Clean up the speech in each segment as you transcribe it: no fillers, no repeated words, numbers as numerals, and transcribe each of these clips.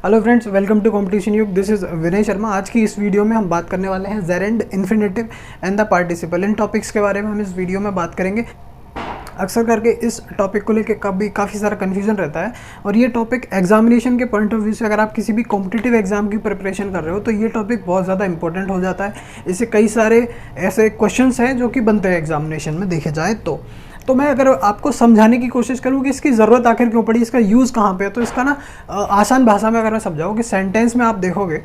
Hello friends, welcome to competition Yug. This is Vinay Sharma. आज की इस वीडियो में हम बात करने वाले हैं gerund, infinitive and the participle. In topics के बारे में हम इस वीडियो में बात करेंगे। अक्सर करके इस टॉपिक को लेकर काफ़ी सारा कन्फ्यूजन रहता है और ये टॉपिक एग्जामिनेशन के पॉइंट ऑफ व्यू से अगर आप किसी भी कॉम्पिटिटिव एग्जाम की प्रिपरेशन कर रहे हो तो ये टॉपिक बहुत ज़्यादा इंपॉर्टेंट हो जाता है। इससे कई सारे ऐसे क्वेश्चंस हैं जो कि बनते हैं एग्जामिनेशन में देखे जाए तो मैं अगर आपको समझाने की कोशिश करूँ कि इसकी ज़रूरत आखिर क्यों पड़ी, इसका यूज़ कहाँ पे है, तो इसका ना आसान भाषा में अगर मैं समझाऊँ कि सेंटेंस में आप देखोगे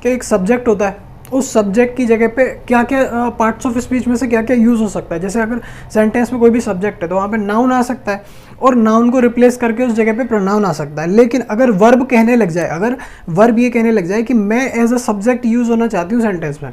कि एक सब्जेक्ट होता है, उस सब्जेक्ट की जगह पे क्या क्या पार्ट्स ऑफ स्पीच में से क्या क्या यूज़ हो सकता है। जैसे अगर सेंटेंस में कोई भी सब्जेक्ट है तो वहाँ पे नाउन आ सकता है और नाउन को रिप्लेस करके उस जगह पे प्रोनाउन आ सकता है। लेकिन अगर वर्ब कहने लग जाए, अगर वर्ब ये कहने लग जाए कि मैं एज अ सब्जेक्ट यूज़ होना चाहती हूँ सेंटेंस में,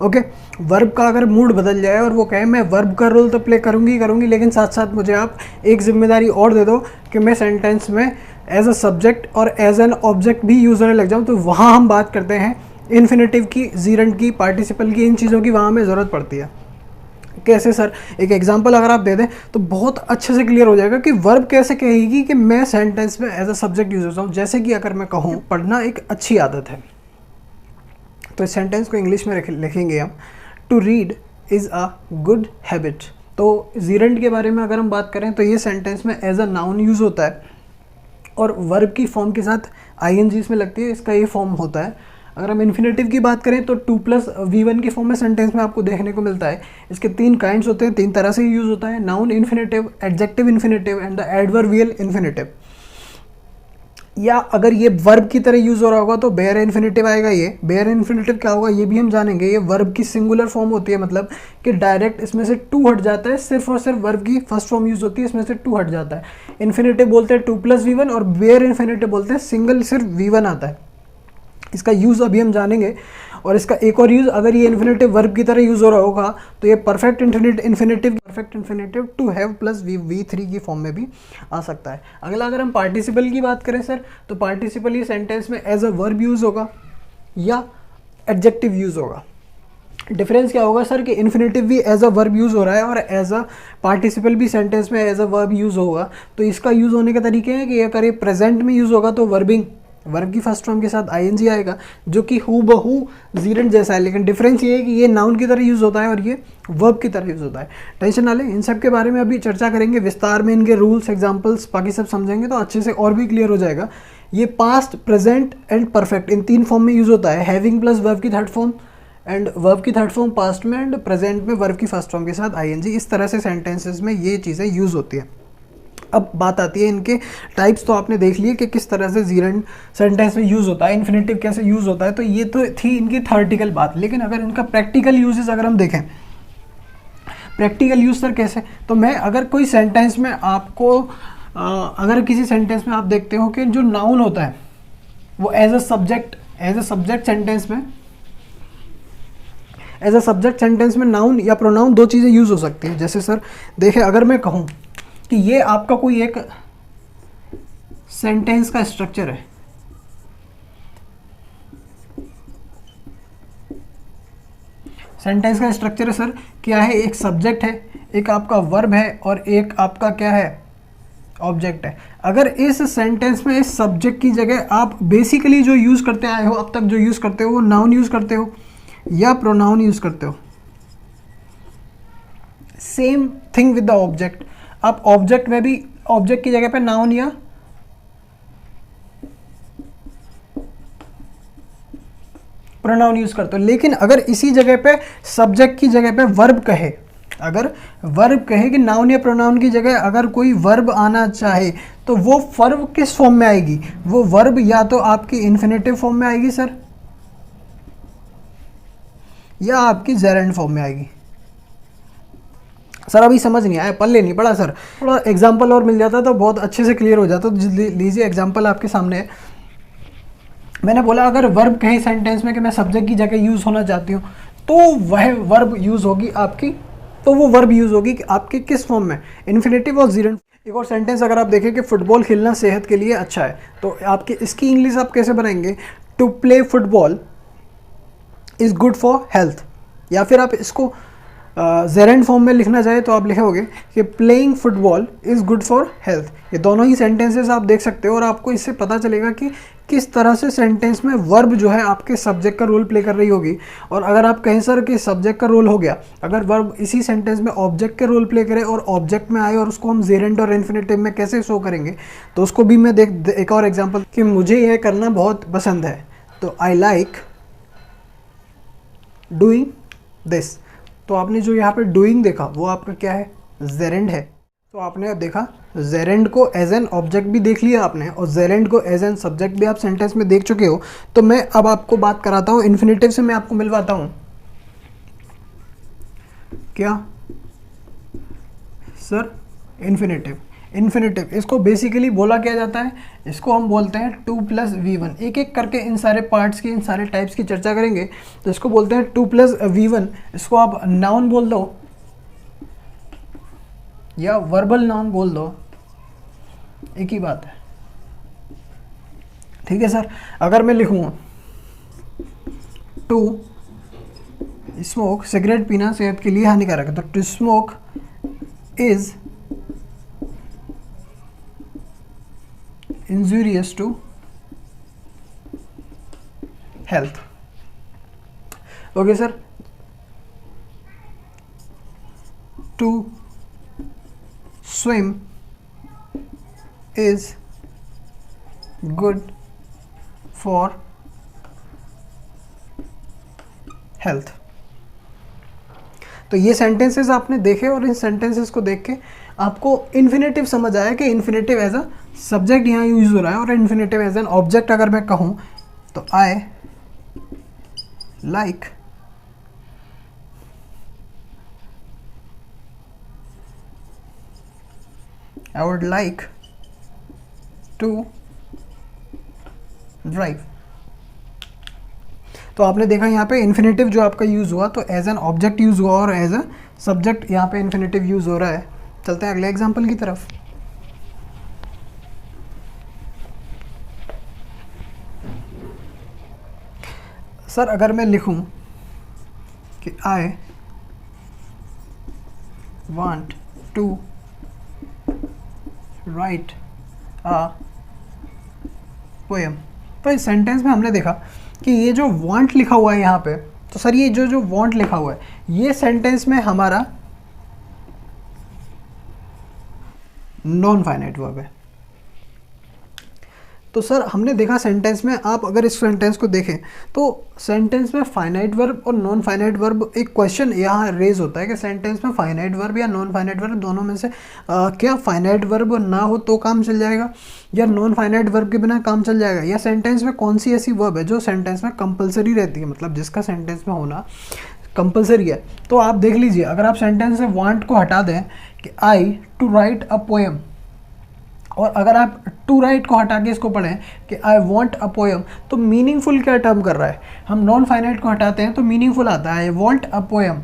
ओके, वर्ब का अगर मूड बदल जाए और वो कहे मैं वर्ब का रोल तो प्ले करूँगी लेकिन साथ साथ मुझे आप एक जिम्मेदारी और दे दो कि मैं सेंटेंस में एज अ सब्जेक्ट और एज एन ऑब्जेक्ट भी यूज़ होने लग जाऊँ, तो वहाँ हम बात करते हैं इन्फिनेटिव की, जीरेंड की, पार्टिसिपल की। इन चीज़ों की वहाँ हमें ज़रूरत पड़ती है। कैसे सर? एक एग्जांपल अगर आप दे दें तो बहुत अच्छे से क्लियर हो जाएगा कि वर्ब कैसे कहेगी कि मैं सेंटेंस में एज अ सब्जेक्ट यूज़ होता हूँ। जैसे कि अगर मैं कहूँ पढ़ना एक अच्छी आदत है, तो इस सेंटेंस को इंग्लिश में लिखेंगे हम, to read is a good habit. तो जीरेंड के बारे में अगर हम बात करें तो ये सेंटेंस में एज अ नाउन यूज़ होता है और वर्ब की फॉर्म के साथ आईएनजी इसमें लगती है, इसका ये फॉर्म होता है। अगर हम इन्फिनेटिव की बात करें तो 2+V1 की फॉर्म में सेंटेंस में आपको देखने को मिलता है। इसके 3 काइंड्स होते हैं, 3 तरह से यूज़ होता है: noun infinitive, adjective infinitive and the adverbial infinitive. या अगर ये वर्ब की तरह यूज़ हो रहा होगा तो बेयर इन्फिनेटिव आएगा। ये बेयर इन्फिनेटिव क्या होगा ये भी हम जानेंगे। ये वर्ब की सिंगुलर फॉर्म होती है, मतलब कि डायरेक्ट इसमें से टू हट जाता है, सिर्फ और सिर्फ वर्ब की फर्स्ट फॉर्म यूज़ होती है, इसमें से टू हट जाता है। इन्फिनेटिव बोलते हैं 2+V1 और बेयर इन्फिनेटिव बोलते हैं सिंगल सिर्फ V1 आता है। इसका यूज़ अभी हम जानेंगे। और इसका एक और यूज़, अगर ये इन्फिनेटिव वर्ब की तरह यूज़ हो रहा होगा तो ये perfect infinitive to have plus V3 की फॉर्म में भी आ सकता है। अगला अगर हम पार्टिसिपल की बात करें सर, तो पार्टिसिपल ये सेंटेंस में एज अ वर्ब यूज़ होगा या एडजेक्टिव यूज़ होगा। डिफरेंस क्या होगा सर कि इन्फिनेटिव भी एज अ वर्ब यूज़ हो रहा है और एज अ पार्टिसिपल भी सेंटेंस में एज अ वर्ब यूज़ होगा। तो इसका यूज़ होने के तरीके हैं कि अगर ये प्रेजेंट में यूज़ होगा तो वर्बिंग, वर्ब की फर्स्ट फॉर्म के साथ आईएनजी आएगा, जो कि हूबहू जीरेंड जैसा है। लेकिन डिफरेंस ये है कि ये नाउन की तरह यूज़ होता है और ये वर्ब की तरह यूज़ होता है। टेंशन ना लें, इन सब के बारे में अभी चर्चा करेंगे विस्तार में, इनके रूल्स, एग्जांपल्स, बाकी सब समझेंगे तो अच्छे से और भी क्लियर हो जाएगा। ये past, present and perfect in 3 form में यूज़ होता है। हैविंग प्लस वर्ब की थर्ड फॉर्म एंड वर्ब की थर्ड फॉर्म पास्ट में एंड प्रेजेंट में वर्ब की फर्स्ट फॉर्म के साथ आईएनजी। इस तरह से सेंटेंसेस में ये चीज़ें यूज़ होती हैं। अब बात आती है इनके टाइप्स। तो आपने देख लिए कि किस तरह से जीरेंड सेंटेंस में यूज़ होता है, इन्फिनेटिव कैसे यूज़ होता है, तो ये तो थी इनकी थ्योरेटिकल बात। लेकिन अगर इनका प्रैक्टिकल यूजेस अगर हम देखें, प्रैक्टिकल यूज सर कैसे, तो मैं अगर कोई सेंटेंस में आपको अगर किसी सेंटेंस में आप देखते हो कि जो नाउन होता है वो एज अ सब्जेक्ट सेंटेंस में नाउन या प्रोनाउन दो चीज़ें यूज़ हो सकती हैं। जैसे सर देखें, अगर मैं कहूँ कि ये आपका कोई एक सेंटेंस का स्ट्रक्चर है, सेंटेंस का स्ट्रक्चर है सर, क्या है? एक सब्जेक्ट है, एक आपका वर्ब है और एक आपका क्या है? ऑब्जेक्ट है। अगर इस सेंटेंस में इस सब्जेक्ट की जगह आप बेसिकली जो यूज़ करते आए हो, अब तक जो यूज़ करते हो, वो नाउन यूज़ करते हो या प्रोनाउन यूज़ करते हो, same thing with the object. आप ऑब्जेक्ट में भी ऑब्जेक्ट की जगह पे नाउन या प्रोनाउन यूज करते हो। लेकिन अगर इसी जगह पे सब्जेक्ट की जगह पे वर्ब कहे, अगर वर्ब कहे कि नाउन या प्रोनाउन की जगह अगर कोई वर्ब आना चाहे तो वो वर्ब किस फॉर्म में आएगी? वो वर्ब या तो आपकी इन्फिनेटिव फॉर्म में आएगी सर, या आपकी जेरेंड फॉर्म में आएगी। सर अभी समझ नहीं आया, पल्ले नहीं पड़ा सर, थोड़ा एग्जाम्पल और मिल जाता तो बहुत अच्छे से क्लियर हो जाता। तो लीजिए एग्जाम्पल आपके सामने है। मैंने बोला अगर वर्ब कहे सेंटेंस में कि मैं सब्जेक्ट की जगह यूज़ होना चाहती हूँ, तो वह वर्ब यूज़ होगी आपकी, तो वो वर्ब यूज़ होगी कि आपके किस फॉर्म में? इन्फिनेटिव और जीरेंड। एक और सेंटेंस अगर आप देखें कि फुटबॉल खेलना सेहत के लिए अच्छा है, तो आपके इसकी इंग्लिश आप कैसे बनाएंगे? To play football is good for health. या फिर आप इसको जेरेंड फॉर्म में लिखना चाहे तो आप लिखोगे कि playing football is good for health. ये दोनों ही सेंटेंसेस आप देख सकते हो और आपको इससे पता चलेगा कि किस तरह से सेंटेंस में वर्ब जो है आपके सब्जेक्ट का रोल प्ले कर रही होगी। और अगर आप कहें सर कि सब्जेक्ट का रोल हो गया, अगर वर्ब इसी सेंटेंस में ऑब्जेक्ट के रोल प्ले करे और ऑब्जेक्ट में आए और उसको हम जेरेंड और इन्फिनेटिव में कैसे शो करेंगे, तो उसको भी मैं एक और एग्जांपल कि मुझे यह करना बहुत पसंद है, तो आई लाइक डूइंग दिस। तो आपने जो यहाँ पे डूइंग देखा वो आपका क्या है, जेरेंड है। तो आपने देखा जेरेंड को एज एन ऑब्जेक्ट भी देख लिया आपने और जेरेंड को एज एन सब्जेक्ट भी आप सेंटेंस में देख चुके हो। तो मैं अब आपको बात कराता हूँ इन्फिनेटिव से, मैं आपको मिलवाता हूँ क्या सर, इन्फिनेटिव इसको बेसिकली बोला क्या जाता है, इसको हम बोलते हैं 2+V1। एक एक करके इन सारे पार्ट्स की, इन सारे टाइप्स की चर्चा करेंगे। तो इसको बोलते हैं 2+V1। इसको आप नाउन बोल दो या वर्बल नाउन बोल दो, एक ही बात है, ठीक है सर। अगर मैं लिखूँ टू स्मोक, सिगरेट पीना सेहत के लिए हानिकारक है, तो to smoke is injurious to health। Okay sir, to swim is good for health। तो ये सेंटेंसेस आपने देखे और इन सेंटेंसेस को देख के आपको इन्फिनेटिव समझ आया कि इन्फिनेटिव एज अ सब्जेक्ट यहाँ यूज हो रहा है और इन्फिनेटिव एज एन ऑब्जेक्ट अगर मैं कहूँ तो I like I would like to drive. तो आपने देखा यहाँ पे इन्फिनेटिव जो आपका यूज़ हुआ तो एज एन ऑब्जेक्ट यूज़ हुआ और एज अ सब्जेक्ट यहाँ पे इन्फिनेटिव यूज़ हो रहा है। चलते हैं अगले एग्जाम्पल की तरफ। सर अगर मैं लिखूं कि I want to write a poem, तो इस सेंटेंस में हमने देखा कि ये जो वांट लिखा हुआ है यहाँ पे, तो सर ये जो वांट लिखा हुआ है ये सेंटेंस में हमारा नॉन फाइनाइट वर्ब है। तो सर हमने देखा सेंटेंस में, आप अगर इस सेंटेंस को देखें तो सेंटेंस में फाइनाइट वर्ब और नॉन फाइनाइट वर्ब, एक क्वेश्चन यहाँ रेज होता है कि सेंटेंस में फाइनाइट वर्ब या नॉन फाइनाइट वर्ब दोनों में से क्या फाइनाइट वर्ब ना हो तो काम चल जाएगा या नॉन फाइनाइट वर्ब के बिना काम चल जाएगा, या सेंटेंस में कौन सी ऐसी वर्ब है जो सेंटेंस में कंपलसरी रहती है, मतलब जिसका सेंटेंस में होना कंपलसरी है। तो आप देख लीजिए, अगर आप सेंटेंस से वांट को हटा दें कि आई टू राइट अ पोएम, और अगर आप टू राइट को हटा के इसको पढ़ें कि आई वॉन्ट अ पोएम, तो मीनिंगफुल क्या टर्म कर रहा है, हम नॉन फाइनाइट को हटाते हैं तो मीनिंगफुल आता है आई वॉन्ट अ पोएम,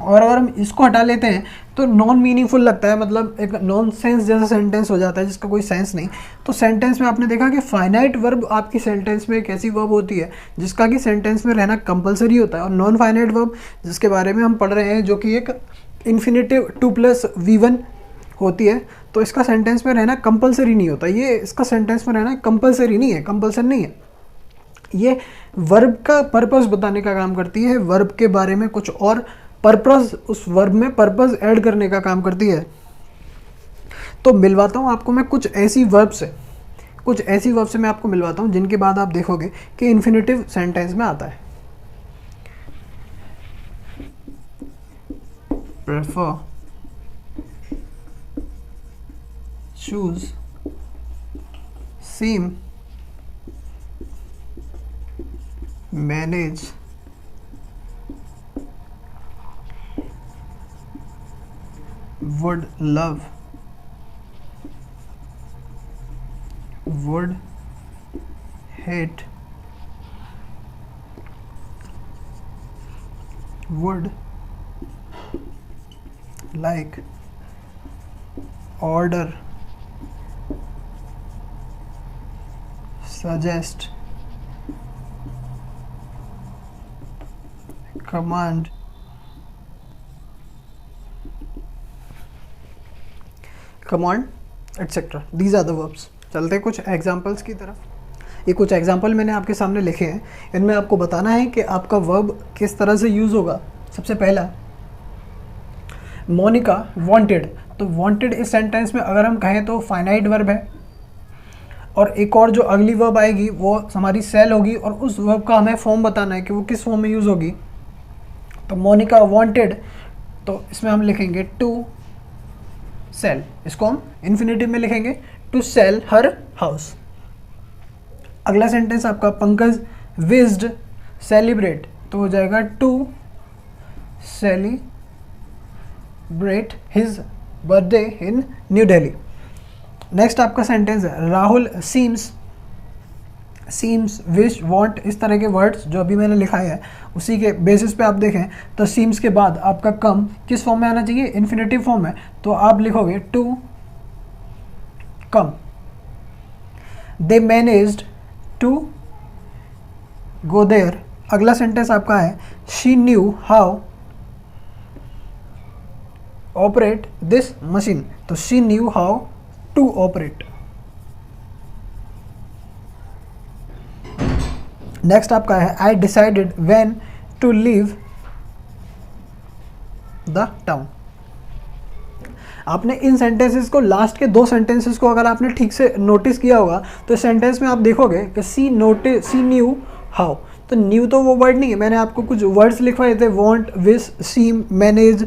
और अगर हम इसको हटा लेते हैं तो नॉन मीनिंगफुल लगता है, मतलब एक नॉन सेंस जैसा सेंटेंस हो जाता है जिसका कोई सेंस नहीं। तो सेंटेंस में आपने देखा कि फाइनाइट वर्ब आपकी सेंटेंस में एक ऐसी वर्ब होती है जिसका कि सेंटेंस में रहना कंपलसरी होता है, और नॉन फाइनाइट वर्ब जिसके बारे में हम पढ़ रहे हैं जो कि एक इन्फिनेटिव 2+V1 होती है, तो इसका सेंटेंस में रहना कंपलसरी नहीं होता। ये इसका सेंटेंस में रहना कंपलसरी नहीं है, कंपल्सन नहीं है। ये वर्ब का पर्पस बताने का काम करती है, वर्ब के बारे में कुछ और पर्पस, उस वर्ब में पर्पस ऐड करने का काम करती है। तो मिलवाता हूँ आपको मैं कुछ ऐसी वर्ब से मैं आपको मिलवाता हूँ जिनके बाद आप देखोगे कि इन्फिनेटिव सेंटेंस में आता है। Prefer, choose, seem, manage, would love, would hate, would like, order, suggest, command, command etcetera, these are the verbs. चलते हैं कुछ एग्जाम्पल्स की तरफ। ये कुछ एग्जाम्पल मैंने आपके सामने लिखे हैं, इनमें आपको बताना है कि आपका वर्ब किस तरह से यूज़ होगा। सबसे पहला मोनिका वांटेड, तो वांटेड इस सेंटेंस में अगर हम कहें तो फाइनाइट वर्ब है, और एक और जो अगली वर्ब आएगी वो हमारी सेल होगी, और उस वर्ब का हमें फॉर्म बताना है कि वो किस फॉर्म में यूज़ होगी। तो मोनिका वांटेड, तो इसमें हम लिखेंगे टू सेल, इसको हम इन्फिनेटिव में लिखेंगे टू सेल हर हाउस। अगला सेंटेंस आपका पंकज विज्ड सेलिब्रेट, तो हो जाएगा to celebrate his birthday in New Delhi. Next आपका सेंटेंस है राहुल सीम्स विश वांट, इस तरह के वर्ड्स जो अभी मैंने लिखा है उसी के बेसिस पे आप देखें तो सीम्स के बाद आपका कम किस फॉर्म में आना चाहिए, इन्फिनेटिव फॉर्म में, तो आप लिखोगे to come. They managed to go there. अगला सेंटेंस आपका है she knew how operate this machine, तो she knew how to operate. Next आपका है I decided when to leave the town. आपने इन सेंटेंसेस को, लास्ट के दो सेंटेंसेस को अगर आपने ठीक से नोटिस किया होगा तो इस सेंटेंस में आप देखोगे कि सी न्यू हाउ, तो न्यू तो वो वर्ड नहीं है, मैंने आपको कुछ वर्ड्स लिखवाए थे, want, wish, seem, manage,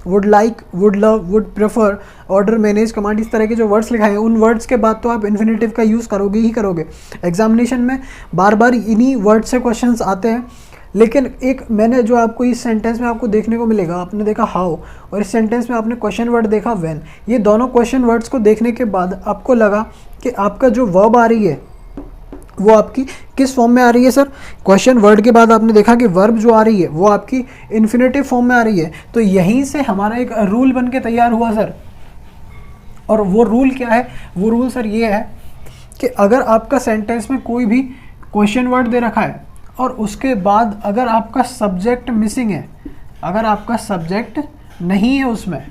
would like, would love, would prefer, order, manage, command, इस तरह के जो वर्ड्स लिखाए हैं उन वर्ड्स के बाद तो आप इन्फिनेटिव का यूज़ करोगे ही करोगे। एग्जामिनेशन में बार बार इन्हीं वर्ड से क्वेश्चंस आते हैं, लेकिन एक मैंने जो आपको इस सेंटेंस में आपको देखने को मिलेगा, आपने देखा हाउ और इस सेंटेंस में आपने क्वेश्चन वर्ड देखा व्हेन, ये दोनों क्वेश्चन वर्ड्स को देखने के बाद आपको लगा कि आपका जो वर्ब आ रही है वो आपकी किस फॉर्म में आ रही है सर, क्वेश्चन वर्ड के बाद आपने देखा कि वर्ब जो आ रही है वो आपकी इन्फिनेटिव फॉर्म में आ रही है। तो यहीं से हमारा एक रूल बन के तैयार हुआ सर, और वो रूल क्या है, वो रूल सर ये है कि अगर आपका सेंटेंस में कोई भी क्वेश्चन वर्ड दे रखा है और उसके बाद अगर आपका सब्जेक्ट मिसिंग है, अगर आपका सब्जेक्ट नहीं है उसमें,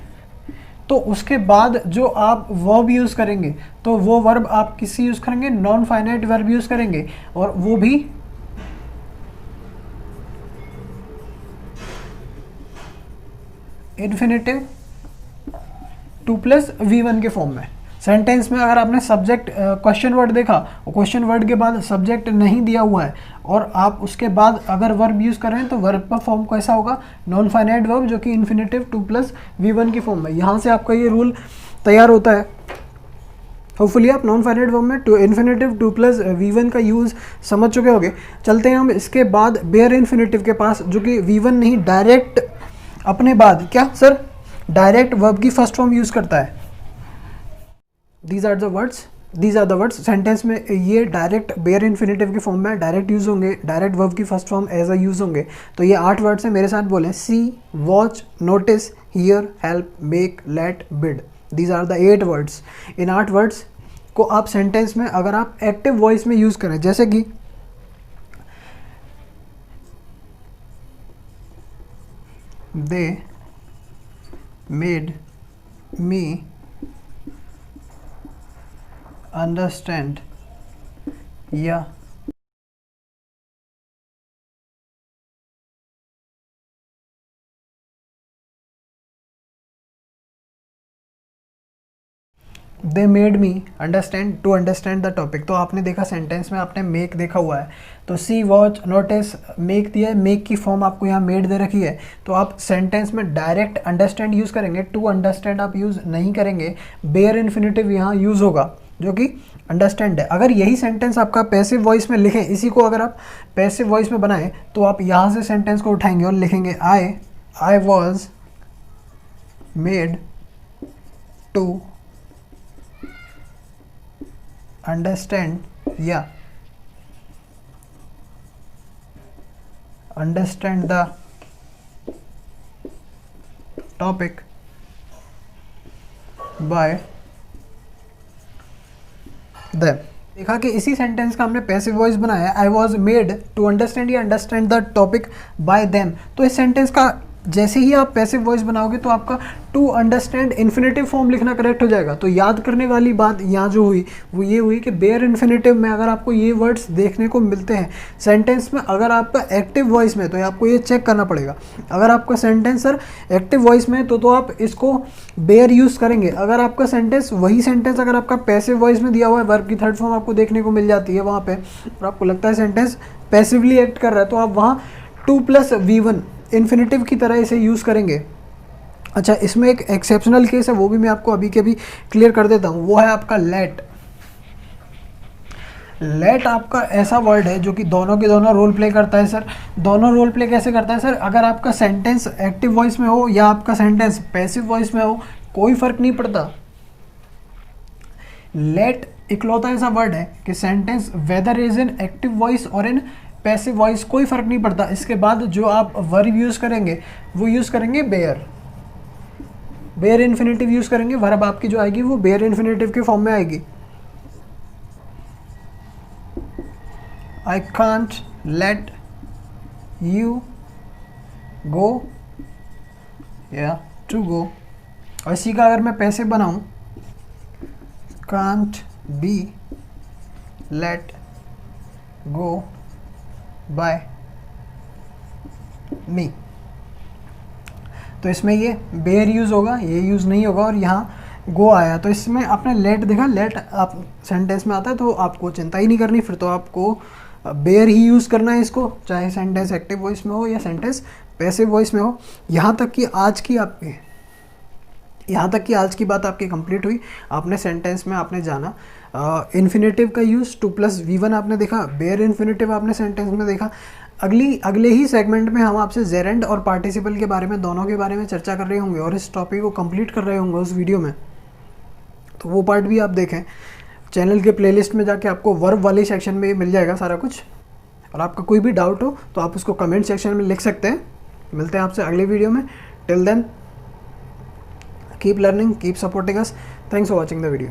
तो उसके बाद जो आप वर्ब यूज़ करेंगे तो वो वर्ब आप किसी यूज़ करेंगे, नॉन फाइनाइट वर्ब यूज़ करेंगे, और वो भी इन्फिनेटिव 2+V1 के फॉर्म में। सेंटेंस में अगर आपने सब्जेक्ट क्वेश्चन वर्ड देखा और क्वेश्चन वर्ड के बाद सब्जेक्ट नहीं दिया हुआ है और आप उसके बाद अगर वर्ब यूज़ कर रहे हैं तो वर्ब का फॉर्म कैसा होगा, नॉन फाइनाइट वर्ब जो कि इन्फिनेटिव 2+V1 की फॉर्म में। यहाँ से आपका ये रूल तैयार होता है। होपफुली आप नॉन फाइनाइट वर्ब में इन्फिनेटिव 2+V1 का यूज़ समझ चुके होंगे। चलते हैं हम इसके बाद बेयर इन्फिनेटिव के पास, जो कि V1 नहीं, डायरेक्ट अपने बाद क्या सर, डायरेक्ट वर्ब की फर्स्ट फॉर्म यूज़ करता है। These are the words sentence में ये डायरेक्ट बेयर इन्फिनेटिव के फॉर्म में डायरेक्ट यूज़ होंगे, डायरेक्ट वर्ब की first form as a use होंगे। तो ये 8 वर्ड्स हैं, मेरे साथ बोलें, see, watch, notice, hear, help, make, let, bid. These are the 8 words. इन 8 वर्ड्स को आप सेंटेंस में अगर आप एक्टिव वॉइस में यूज़ करें, जैसे कि दे मेड मी अंडरस्टैंड, या they made me understand to understand the topic. तो आपने देखा सेंटेंस में आपने मेक देखा हुआ है, तो सी, वॉच, नोटिस, मेक दिया है, मेक की फॉर्म आपको यहाँ मेड दे रखी है, तो आप सेंटेंस में डायरेक्ट अंडरस्टैंड यूज़ करेंगे, टू अंडरस्टैंड आप यूज़ नहीं करेंगे। बेयर इन्फिनेटिव यहाँ यूज़ होगा जो कि अंडरस्टैंड है। अगर यही सेंटेंस आपका पैसिव वॉइस में लिखें, इसी को अगर आप पैसिव वॉइस में बनाएं तो आप यहाँ से सेंटेंस को उठाएंगे और लिखेंगे I was made to understand, या understand the topic by them. देखा कि इसी सेंटेंस का हमने पैसिव वॉइस बनाया, I was made to understand या understand the topic by them. तो इस सेंटेंस का जैसे ही आप पैसिव वॉइस बनाओगे तो आपका टू अंडरस्टैंड इन्फिनेटिव फॉर्म लिखना करेक्ट हो जाएगा। तो याद करने वाली बात यहाँ जो हुई वो ये हुई कि बेयर इन्फिनेटिव में अगर आपको ये वर्ड्स देखने को मिलते हैं सेंटेंस में, अगर आपका एक्टिव वॉइस में, तो आपको ये चेक करना पड़ेगा। अगर आपका सेंटेंस सर एक्टिव वॉइस में है तो आप इसको बेयर यूज़ करेंगे। अगर आपका सेंटेंस वही सेंटेंस अगर आपका पैसिव वॉइस में दिया हुआ है, वर्ब की थर्ड फॉर्म आपको देखने को मिल जाती है वहाँ पर, और आपको लगता है सेंटेंस पैसिवली एक्ट कर रहा है, तो आप वहाँ 2+V1 इन्फिनेटिव की तरह इसे यूज़ करेंगे। अच्छा, इसमें एक एक्सेप्शनल केस है, वो भी मैं आपको अभी के अभी क्लियर कर देता हूँ। वो है आपका लेट। लेट आपका ऐसा वर्ड है जो कि दोनों के दोनों रोल प्ले करता है सर। दोनों रोल प्ले कैसे करता है सर? अगर आपका सेंटेंस एक्टिव वॉइस में हो या आपका सेंटेंस पैसिव वॉइस में हो, कोई फ़र्क नहीं पड़ता। लेट इकलौता ऐसा वर्ड है कि sentence whether is in active voice और इन पैसिव वॉइस, कोई फ़र्क नहीं पड़ता। इसके बाद जो आप वर्ब यूज़ करेंगे वो यूज़ करेंगे बेयर। बेयर इन्फिनेटिव यूज़ करेंगे, वर्ब आपकी जो आएगी वो बेयर इन्फिनेटिव के फॉर्म में आएगी। I can't let you go या टू गो। और इसी का अगर मैं पैसिव बनाऊँ, can't be let go by me, तो इसमें ये बेयर यूज़ होगा, ये यूज़ नहीं होगा। और यहाँ गो आया तो इसमें आपने लेट देखा, लेट आप सेंटेंस में आता है तो आपको चिंता ही नहीं करनी, फिर तो आपको बेयर ही यूज़ करना है इसको, चाहे सेंटेंस एक्टिव वॉइस में हो या सेंटेंस पैसिव वॉइस में हो। यहाँ तक कि आज की बात आपकी कंप्लीट हुई। आपने सेंटेंस में आपने जाना इन्फिनेटिव का यूज़ 2+V1 आपने देखा, बेयर इन्फिनेटिव आपने सेंटेंस में देखा। अगले ही सेगमेंट में हम आपसे जेरेंड और पार्टिसिपल के बारे में, दोनों के बारे में चर्चा कर रहे होंगे और इस टॉपिक को कंप्लीट कर रहे होंगे उस वीडियो में, तो वो पार्ट भी आप देखें। चैनल के प्लेलिस्ट में जाके आपको वर्ब वाले सेक्शन में मिल जाएगा सारा कुछ। और आपका कोई भी डाउट हो तो आप उसको कमेंट सेक्शन में लिख सकते हैं। मिलते हैं आपसे अगले वीडियो में। Till then, keep learning, keep supporting us. Thanks for watching the video.